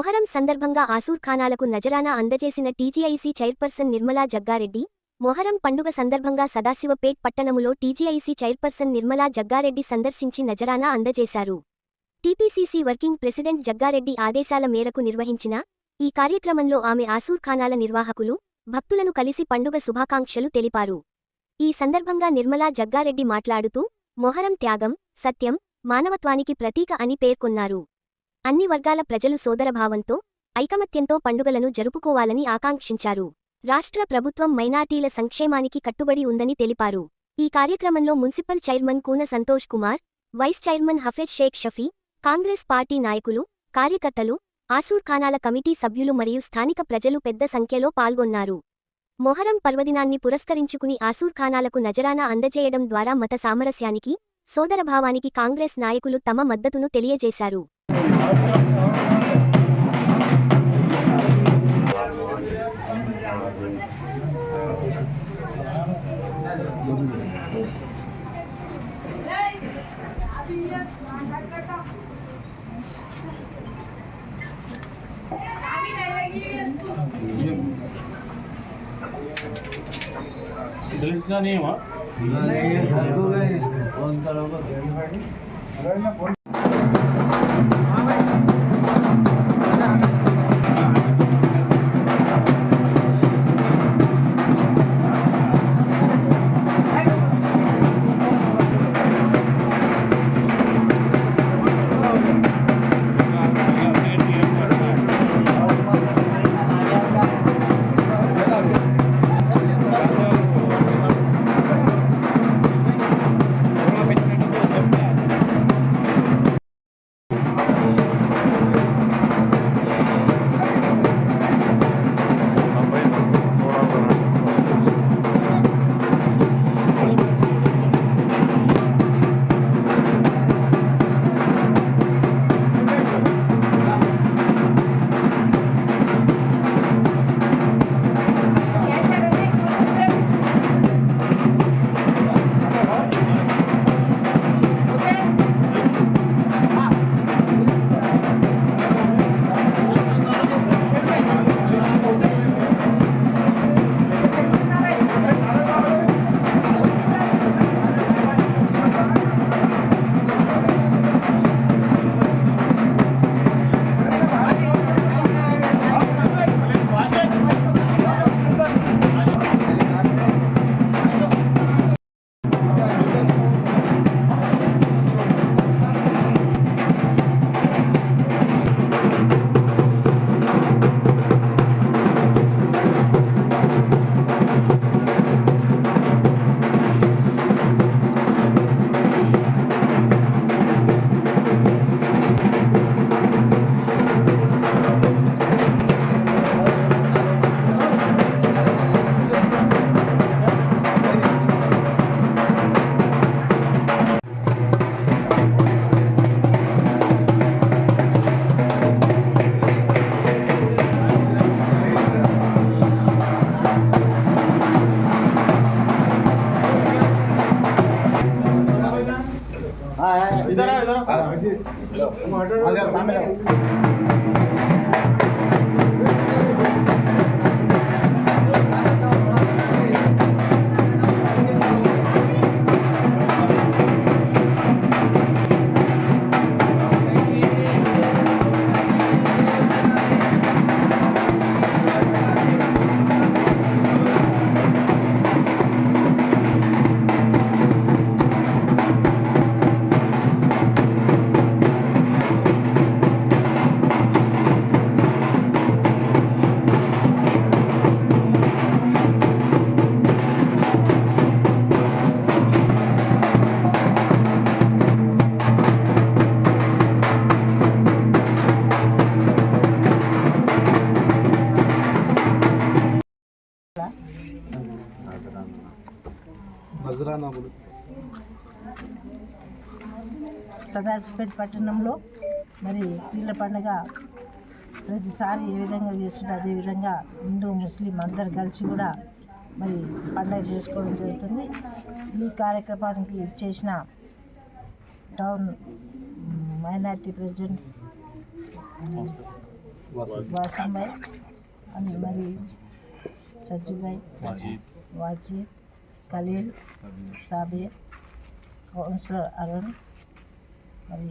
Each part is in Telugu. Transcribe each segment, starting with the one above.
మొహరం సందర్భంగా ఆసూర్ఖానాలకు నజరానా అందజేసిన టీజీఐసీ చైర్పర్సన్ నిర్మలా జగ్గారెడ్డి, మొహరం పండుగ సందర్భంగా సదాశివపేట్ పట్టణములో టీజీఐసీ చైర్పర్సన్ నిర్మలా జగ్గారెడ్డి సందర్శించి నజరానా అందజేశారు. టీపీసీసీ వర్కింగ్ ప్రెసిడెంట్ జగ్గారెడ్డి ఆదేశాల మేరకు నిర్వహించిన ఈ కార్యక్రమంలో ఆమె ఆసూర్ఖానాల నిర్వాహకులు, భక్తులను కలిసి పండుగ శుభాకాంక్షలు తెలిపారు. ఈ సందర్భంగా నిర్మలా జగ్గారెడ్డి మాట్లాడుతూ, మొహరం త్యాగం, సత్యం, మానవత్వానికి ప్రతీక అని పేర్కొన్నారు. అన్ని వర్గాల ప్రజలు సోదరభావంతో, ఐకమత్యంతో పండుగలను జరుపుకోవాలని ఆకాంక్షించారు. రాష్ట్ర ప్రభుత్వం మైనార్టీల సంక్షేమానికి కట్టుబడి ఉందని తెలిపారు. ఈ కార్యక్రమంలో municipal chairman Koona Santosh Kumar, vice chairman Hafeez Sheikh Shafi, Congress party నాయకులు, కార్యకర్తలు, ఆసూర్ఖానాల కమిటీ సభ్యులు మరియు స్థానిక ప్రజలు పెద్ద సంఖ్యలో పాల్గొన్నారు. మొహరం పర్వదినాన్ని పురస్కరించుకుని ఆసూర్ఖానాలకు నజరానా అందజేయడం ద్వారా మత సామరస్యానికి, సోదరభావానికి కాంగ్రెస్ నాయకులు తమ మద్దతును తెలియజేశారు. సదాశివపేట పట్టణంలో మరి పీర్ల పండుగ ప్రతిసారి ఏ విధంగా చేసుకుంటే అదేవిధంగా హిందూ ముస్లిం అందరు కలిసి కూడా మరి పండుగ చేసుకోవడం జరుగుతుంది. ఈ కార్యక్రమానికి చేసిన టౌన్ మైనార్టీ ప్రెసిడెంట్ వాసంభాయ్ అండ్ మరి సజ్జుభాయ్, వాజీ, ఖలీల్, సాబీర్, కౌన్సిలర్ అరుణ్, మరి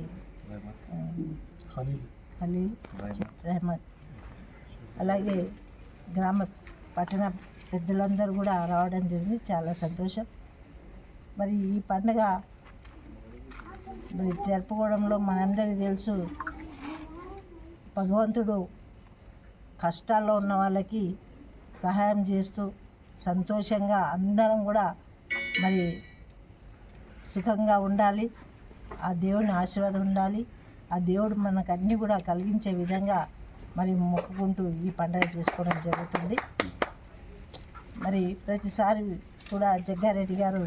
ఖలీల్, రెహమత్, అలాగే గ్రామ పట్టణ పెద్దలందరూ కూడా రావడం జరిగింది. చాలా సంతోషం. మరి ఈ పండుగ మరి జరుపుకోవడంలో మనందరికీ తెలుసు, భగవంతుడు కష్టాల్లో ఉన్న వాళ్ళకి సహాయం చేస్తూ సంతోషంగా అందరం కూడా మరి సుఖంగా ఉండాలి, ఆ దేవుని ఆశీర్వాదం ఉండాలి, ఆ దేవుడు మనకు అన్నీ కూడా కలిగించే విధంగా మరి మొక్కుకుంటూ ఈ పండుగ చేసుకోవడం జరుగుతుంది. మరి ప్రతిసారి కూడా జగ్గారెడ్డి గారు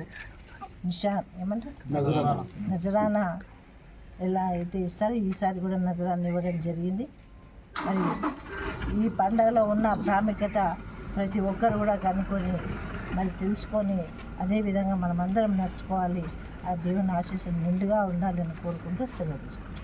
నజరానా ఎలా అయితే ఇస్తారో ఈసారి కూడా నజరానా ఇవ్వడం జరిగింది. మరి ఈ పండుగలో ఉన్న ప్రాముఖ్యత ప్రతి ఒక్కరు కూడా కనుక్కొని మరి తెలుసుకొని అదేవిధంగా మనమందరం నడుచుకోవాలి, ఆ దేవుని ఆశీస్సులు నిండుగా ఉండాలని కోరుకుంటూ సెలవు తీసుకుంటాం.